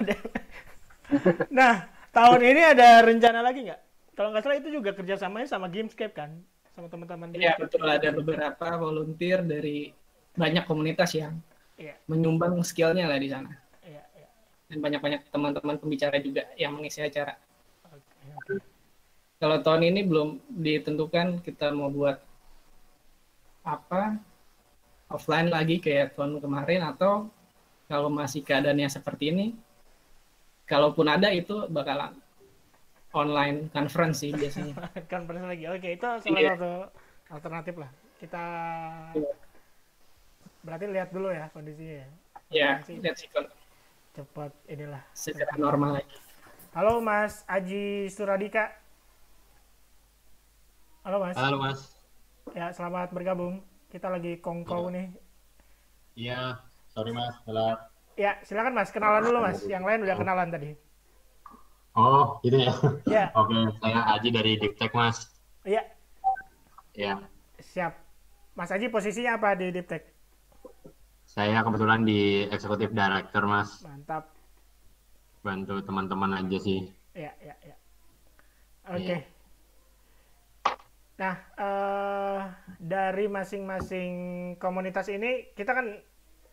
Nah, tahun ini ada rencana lagi nggak kalau nggak salah itu juga kerjasamanya sama Gamescape kan, sama teman-teman Iya, Gamescape. betul. Ada beberapa volunteer dari banyak komunitas yang Iya, menyumbang skillnya lah di sana. iya, iya. Dan banyak-banyak teman-teman pembicara juga yang mengisi acara. Oke, oke. Kalau tahun ini belum ditentukan kita mau buat apa, offline lagi kayak tahun kemarin, atau kalau masih keadaannya seperti ini, kalaupun ada itu bakalan online conference sih biasanya. Conference lagi. Oke, itu salah Iya. satu alternatif lah. Kita berarti lihat dulu ya kondisinya ya. Ya, Sih lihat sih kalau cepat inilah. secara normal lagi. Halo Mas Aji Suradika. Halo Mas. Halo Mas. Ya, selamat bergabung. Kita lagi kongkow nih. Iya, sorry Mas, telat. Ya, silakan Mas, kenalan dulu Mas. Yang lain udah kenalan tadi. Oh, gitu ya. Ya, Oke, saya Aji dari Diptek Mas. iya, Ya, siap. Mas Aji posisinya apa di Diptek? saya kebetulan di Executive Director Mas. Mantap. Bantu teman-teman aja sih. Ya, ya, ya. Oke. Iya. Nah, dari masing-masing komunitas ini kita kan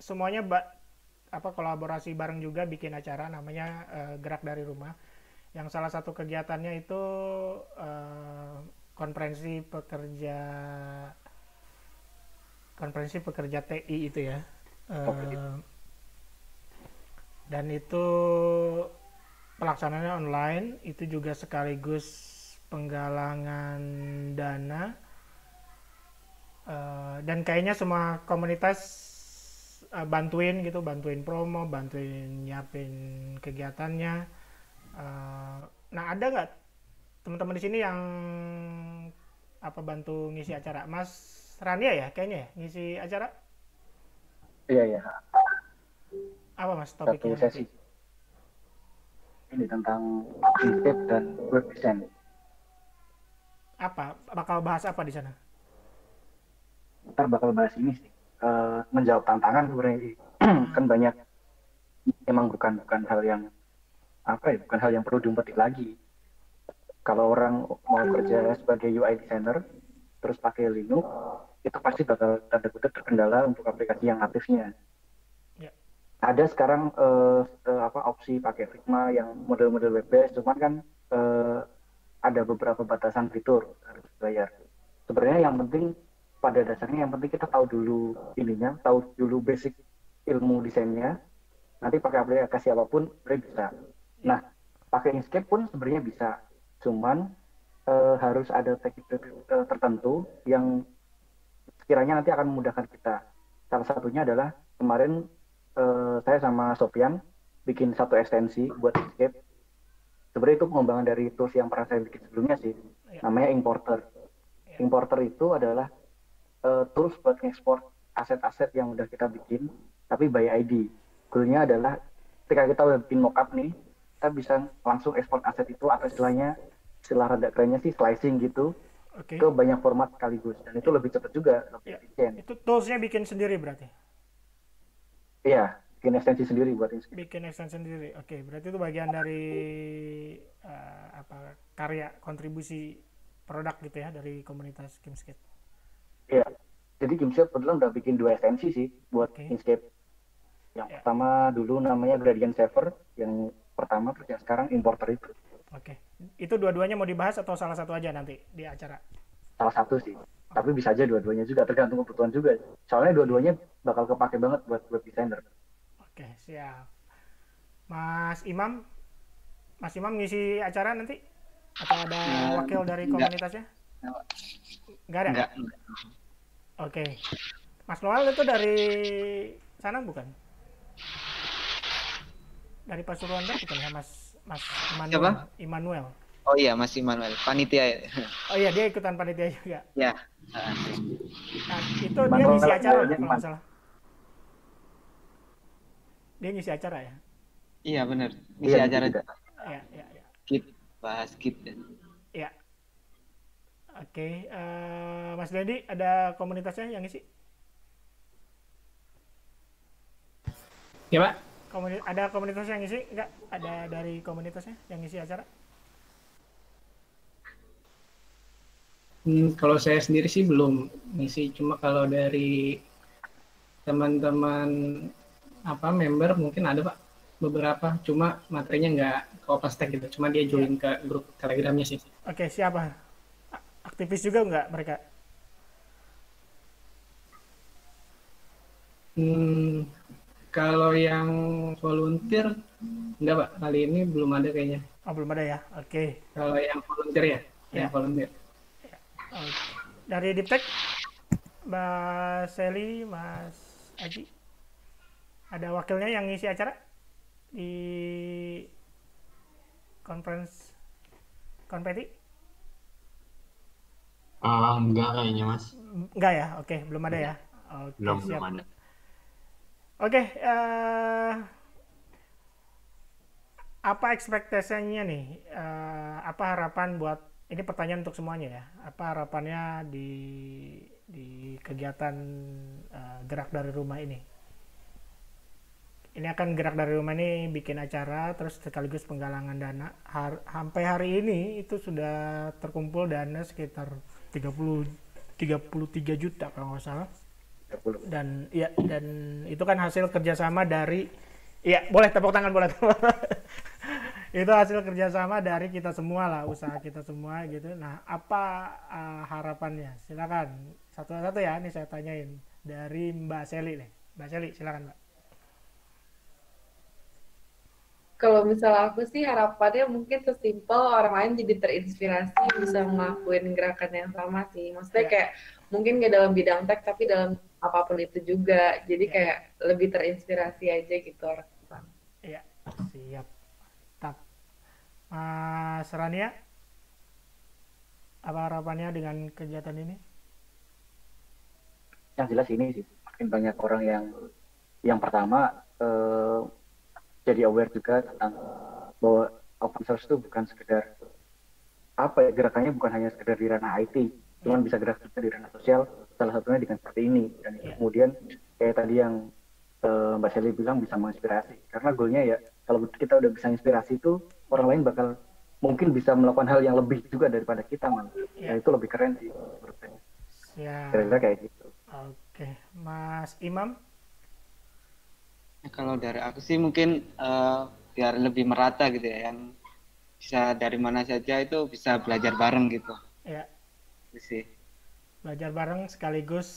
semuanya kolaborasi bareng juga bikin acara namanya Gerak dari Rumah. Yang salah satu kegiatannya itu konferensi pekerja TI itu ya. Dan itu pelaksanaannya online, itu juga sekaligus penggalangan dana, dan kayaknya semua komunitas bantuin promo, bantuin nyiapin kegiatannya. Nah, ada nggak teman-teman di sini yang bantu ngisi acara? Mas Rania ya kayaknya ya ngisi acara? Iya, iya. Apa Mas Satu topiknya sesi. nanti? Ini tentang Gamescape dan web design. Bakal bahas apa di sana? Ntar bakal bahas ini sih. Menjawab tantangan sebenarnya. Kan banyak, emang bukan hal yang bukan hal yang perlu diumpetin lagi. Kalau orang mau kerja sebagai UI designer terus pakai Linux, itu pasti bakal tanda kutip terkendala untuk aplikasi yang natifnya. Ya. Ada sekarang opsi pakai Figma yang model-model web based, cuman kan ada beberapa batasan fitur harus bayar. Sebenarnya yang penting pada dasarnya yang penting kita tahu dulu basic ilmu desainnya. Nanti pakai aplikasi apapun sebenarnya bisa. Nah, pakai Inkscape pun sebenarnya bisa. Cuman harus ada teknik tertentu yang sekiranya nanti akan memudahkan kita. Salah satunya adalah kemarin saya sama Sofian bikin satu ekstensi buat Inkscape. Sebenarnya itu pengembangan dari tools yang pernah saya bikin sebelumnya sih. Namanya Importer. Importer itu adalah tools buat ekspor aset-aset yang udah kita bikin, tapi by ID. Goalnya adalah ketika kita udah bikin mockup nih, kita bisa langsung ekspor aset itu, atau istilah rada kerennya sih slicing gitu, ke banyak format sekaligus. Dan itu lebih cepat juga, lebih efisien. Itu toolsnya bikin sendiri berarti? Iya, bikin ekstensi sendiri buat Inkscape. Bikin ekstensi sendiri. Oke, berarti itu bagian dari karya kontribusi produk gitu ya dari komunitas Gamescape. Iya. Jadi Gamescape kebetulan udah bikin 2 ekstensi sih buat Inkscape. Yang pertama dulu namanya Gradient Saver, yang pertama, terus yang sekarang Importer itu. Oke. Itu dua-duanya mau dibahas atau salah satu aja nanti di acara? Salah satu sih. Tapi bisa aja dua-duanya juga, tergantung kebutuhan juga. Soalnya dua-duanya bakal kepake banget buat web designer. Oke, siap. Mas Imam ngisi acara nanti? Atau ada wakil dari komunitasnya? Enggak ada? Enggak. Oke. Mas Noel itu dari sana bukan? Dari Pasuruan kan bukan ya, Mas Immanuel? Siapa? Immanuel. Oh iya, Mas Immanuel, panitia ya. Oh iya, dia ikutan panitia juga. Ya. Nah, itu dia ngisi acara kalau nggak salah. Dia ngisi acara ya? Iya benar, ngisi acara. Iya. Bahas kit. Iya. Oke, Mas Dendi ada komunitasnya yang ngisi? Ya Pak? Ada komunitas yang ngisi? Enggak? Ada dari komunitasnya yang ngisi acara? Kalau saya sendiri sih belum ngisi, cuma kalau dari teman-teman member mungkin ada Pak beberapa, cuma materinya nggak ke OpenStack gitu, cuma dia join ke grup Telegramnya sih. Oke, siapa? Aktivis juga nggak mereka? Kalau yang volunteer enggak Pak, kali ini belum ada kayaknya. Oh, belum ada ya. Oke. Kalau yang volunteer ya, yang volunteer. Dari Diptek, Mbak Sally, Mas Aji, ada wakilnya yang ngisi acara di conference konpeti? Enggak kayaknya Mas. Enggak ya, oke, belum ada ya. Oke, Belum siap. ada. Oke, apa ekspektasinya nih? Apa harapan buat, ini pertanyaan untuk semuanya ya. Apa harapannya di kegiatan gerak dari rumah ini? Ini akan gerak dari rumah ini bikin acara terus sekaligus penggalangan dana. Sampai hari ini itu sudah terkumpul dana sekitar 33 juta kalau nggak salah. Dan ya, dan itu kan hasil kerjasama dari, ya boleh tepuk tangan, boleh itu hasil kerjasama dari kita semua lah, usaha kita semua gitu. Nah, apa harapannya? Silakan satu-satu ya, ini saya tanyain dari Mbak Sally nih. Mbak Sally, silakan Mbak. Kalau misalnya aku sih harapannya mungkin sesimpel orang lain jadi terinspirasi bisa ngelakuin gerakan yang sama sih. Maksudnya kayak mungkin nggak dalam bidang tech tapi dalam apapun itu juga. Jadi kayak lebih terinspirasi aja gitu orang. Iya, siap. Tak. Mas Rania, apa harapannya dengan kegiatan ini? Yang jelas ini sih, makin banyak orang yang pertama jadi aware juga tentang bahwa open source itu bukan sekedar gerakannya bukan hanya sekedar di ranah IT, cuman bisa gerak juga di ranah sosial, salah satunya dengan seperti ini. Dan kemudian kayak tadi yang Mbak Sally bilang bisa menginspirasi, karena goalnya ya kalau kita udah bisa inspirasi itu orang lain bakal mungkin bisa melakukan hal yang lebih juga daripada kita, dan itu lebih keren sih menurut saya. Kira-kira kayak gitu. Oke, Mas Imam. Kalau dari aku sih mungkin biar lebih merata gitu ya, yang bisa dari mana saja itu bisa belajar bareng gitu. Ya. Itu sih. Belajar bareng sekaligus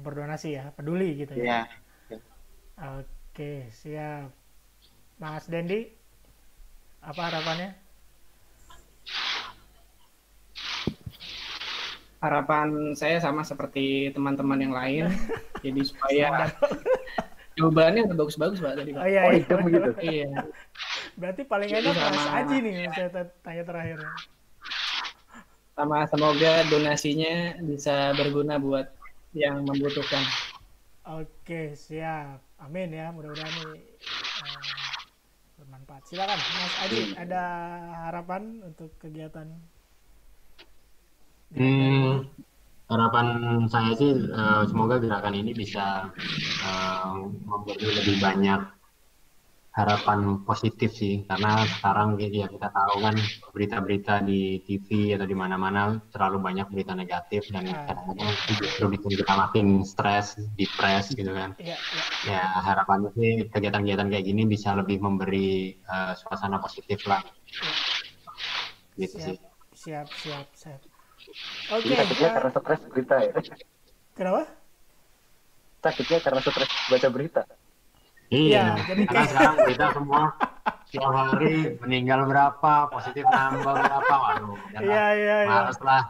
berdonasi ya, peduli gitu ya. Iya. Oke, siap. Mas Dendi, apa harapannya? Harapan saya sama seperti teman-teman yang lain, jadi supaya jawabannya udah bagus-bagus Pak tadi Pak. Oh iya, begitu. Iya. Berarti paling enak Mas Aji nih yang saya tanya terakhir. Sama semoga donasinya bisa berguna buat yang membutuhkan. Oke, siap. Amin ya, mudah-mudahan ini bermanfaat. Silakan Mas Aji, ada harapan untuk kegiatan? Harapan saya sih semoga gerakan ini bisa memberi lebih banyak harapan positif sih, karena sekarang ya kita tahu kan berita-berita di TV atau di mana-mana terlalu banyak berita negatif dan kadang-kadang justru bikin kita makin stres, depres gitu kan. Ya harapannya sih kegiatan-kegiatan kayak gini bisa lebih memberi suasana positif lah. Gitu sih. Siap. Oke. Sakitnya karena stres berita ya. Kenapa? Sakitnya karena stres baca berita. Iya, jadi karena sekarang berita semua tiap hari meninggal berapa, positif nambah berapa, waduh. Iya. Males lah.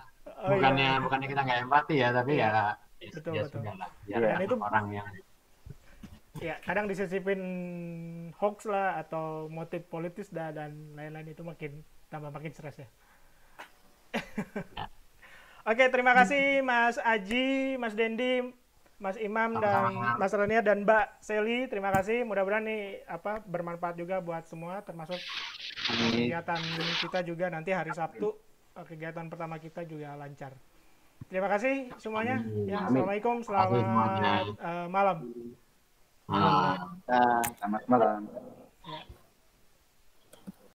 Bukannya kita nggak empati ya, tapi ya sudah lah. Dan itu orang yang kadang disisipin hoax lah atau motif politis dan lain-lain, itu makin stres ya. Oke, terima kasih Mas Aji, Mas Dendi, Mas Imam, dan Mas Rania dan Mbak Sally. Terima kasih. Mudah-mudahan nih bermanfaat juga buat semua, termasuk kegiatan kita juga nanti hari Sabtu. Kegiatan pertama kita juga lancar. Terima kasih semuanya. Ya, assalamualaikum, selamat malam. Selamat malam.